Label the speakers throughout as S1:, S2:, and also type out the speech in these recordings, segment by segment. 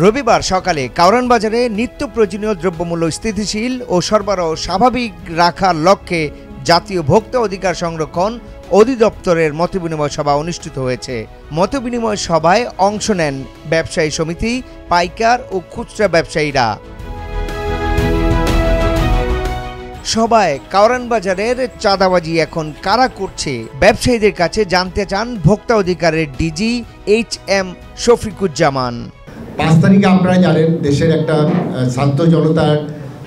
S1: রবিবার সকালে কাউরান বাজারে নিত্য প্রয়োজনীয় দ্রব্যমূল্য স্থিতিশীল ও সরবরাহ স্বাভাবিক রাখার লক্ষ্যে জাতীয় ভোক্তা অধিকার সংরক্ষণ অধিদপ্তরের মতবিনিময় সভা অনুষ্ঠিত হয়েছে। মতবিনিময় সভায় অংশ নেন ব্যবসায়ী সমিতি, পাইকার ও খুচরা ব্যবসায়ীরা। সবাই কাউরান বাজারের চাঁদাবাজি এখন কারা করছে ব্যবসায়ীদের কাছে জানতে চান ভোক্তা অধিকারের ডিজি HM শফিকুজ্জামান।
S2: 5 তারিখে আপনারা জানেন দেশের একটা ছাত্র জনতার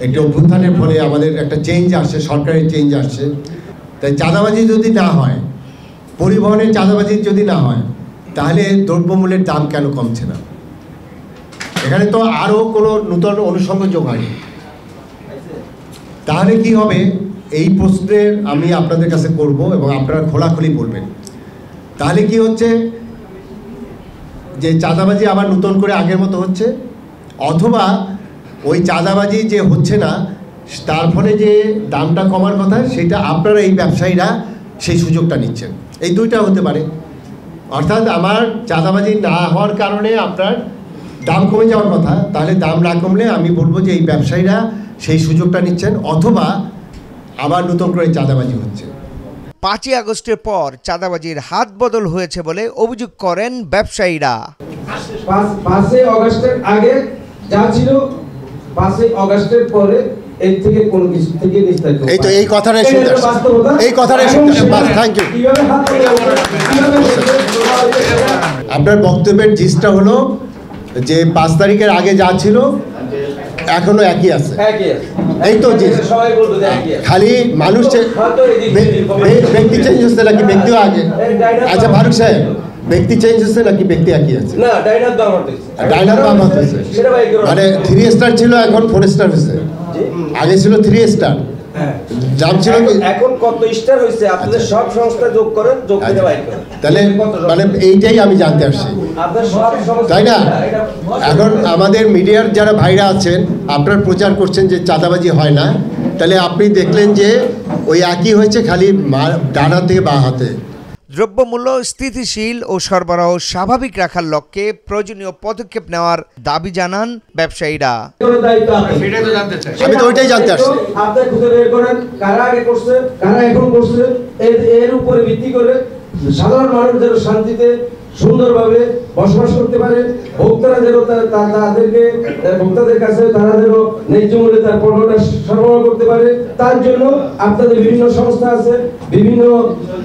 S2: একটা অভ্যুত্থানের ফলে আমাদের একটা চেঞ্জ আসছে, সরকারের চেঞ্জ আসছে। তাই চাঁদাবাজি যদি না হয়, পরিবহনের চাঁদাবাজি যদি না হয়, তাহলে দ্রব্যমূল্যের দাম কেন কমছে না? এখানে তো আরও কোনো নূতন অনুষঙ্গ যোগ হয়নি। তাহলে কি হবে এই প্রশ্নের আমি আপনাদের কাছে করব এবং আপনারা খোলাখুলি বলবেন। তাহলে কি হচ্ছে যে চাঁদাবাজি আবার নতুন করে আগের মতো হচ্ছে, অথবা ওই চাঁদাবাজি যে হচ্ছে না তার ফলে যে দামটা কমার কথা সেটা আপনারা এই ব্যবসায়ীরা সেই সুযোগটা নিচ্ছেন। এই দুইটা হতে পারে। অর্থাৎ আমার চাঁদাবাজি না হওয়ার কারণে আপনার দাম কমে যাওয়ার কথা, তাহলে দাম না কমলে আমি বলবো যে এই ব্যবসায়ীরা সেই সুযোগটা নিচ্ছেন, অথবা আবার নতুন করে চাঁদাবাজি হচ্ছে।
S1: 5ই আগস্টের পর চাঁদাবাজির হাত বদল হয়েছে বলে অভিযোগ করেন ব্যবসায়ীরা।
S3: 5ই আগস্টের আগে যা ছিল 5ই আগস্টের পরে এর থেকে কোন কিছু থেকে নিস্তারিত।
S2: এই তো এই কথাটাই শুনতে এই কথাটাই শুনতে থ্যাংক ইউ। আপনার বক্তব্যের জিসটা হলো যে 5 তারিখের আগে যা ছিল এখনো একই আছে। এই তো খালি মানুষ ব্যক্তি চেঞ্জ হচ্ছে নাকি ব্যক্তিও আগে? আচ্ছা ফারুক সাহেব, ব্যক্তি চেঞ্জ হচ্ছে নাকি ব্যক্তি একই আছে?
S3: না, ডাইনার দাম
S2: হচ্ছে মানে 3 স্টার ছিল এখন 4 স্টার হয়েছে। আগে ছিল 3 স্টার, দাম ছিল
S3: এখন কত স্টার হয়েছে আপনাদের সব সংস্থা যোগ করেন, যোগ করে বাইর করেন।
S2: তাহলে মানে এইটাই আমি জানতে আসছি, তাই না? এখন আমাদের মিডিয়ার যারা ভাইরা আছেন আপনারা প্রচার করছেন যে চাঁদাবাজি হয় না, তাহলে আপনি দেখলেন যে ওই একই হয়েছে, খালি ডান হাত থেকে বাঁ হাতে।
S1: দ্রব্যমূল্য স্থিতিশীল ও সরবরাহ স্বাভাবিক রাখার লক্ষ্যে প্রয়োজনীয় পদক্ষেপ নেওয়ার দাবি জানান ব্যবসায়ীরা।
S2: আমি তো ওইটাই জানতে আসছি।
S3: আপনি খুঁজে বের করেন কারা আগে করছে, কারা এখন করছে, এর উপরে ভিত্তি করে সাধারণ মানুষ যেন শান্তিতে সুন্দরভাবে বসবাস করতে পারে, ভোক্তারা যেন তাদেরকে ভোক্তাদের কাছে তারা যেন ন্যায্য মূল্যে তার পণ্যটা সরবরাহ করতে পারে, তার জন্য আপনাদের বিভিন্ন সংস্থা আছে, বিভিন্ন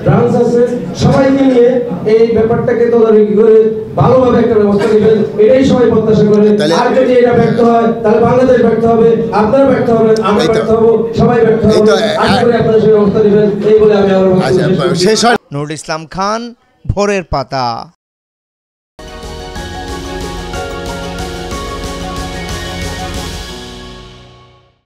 S3: ব্রাঞ্চ আছে, সবাইকে নিয়ে এই ব্যাপারটাকে তদারকি করে ভালোভাবে একটা ব্যবস্থা নেবেন, এটাই সবাই প্রত্যাশা করে। আর যদি এটা ব্যর্থ হয় তাহলে বাংলাদেশ ব্যর্থ হবে, আপনারা ব্যর্থ হবেন, আমরা ব্যর্থ হবো, সবাই ব্যর্থ হবে। আশা করি আপনারা সেই ব্যবস্থা নেবেন, এই বলে আমি আমার বক্তব্য শেষ করছি।
S1: নুরুল ইসলাম খান, ভোরের পাতা।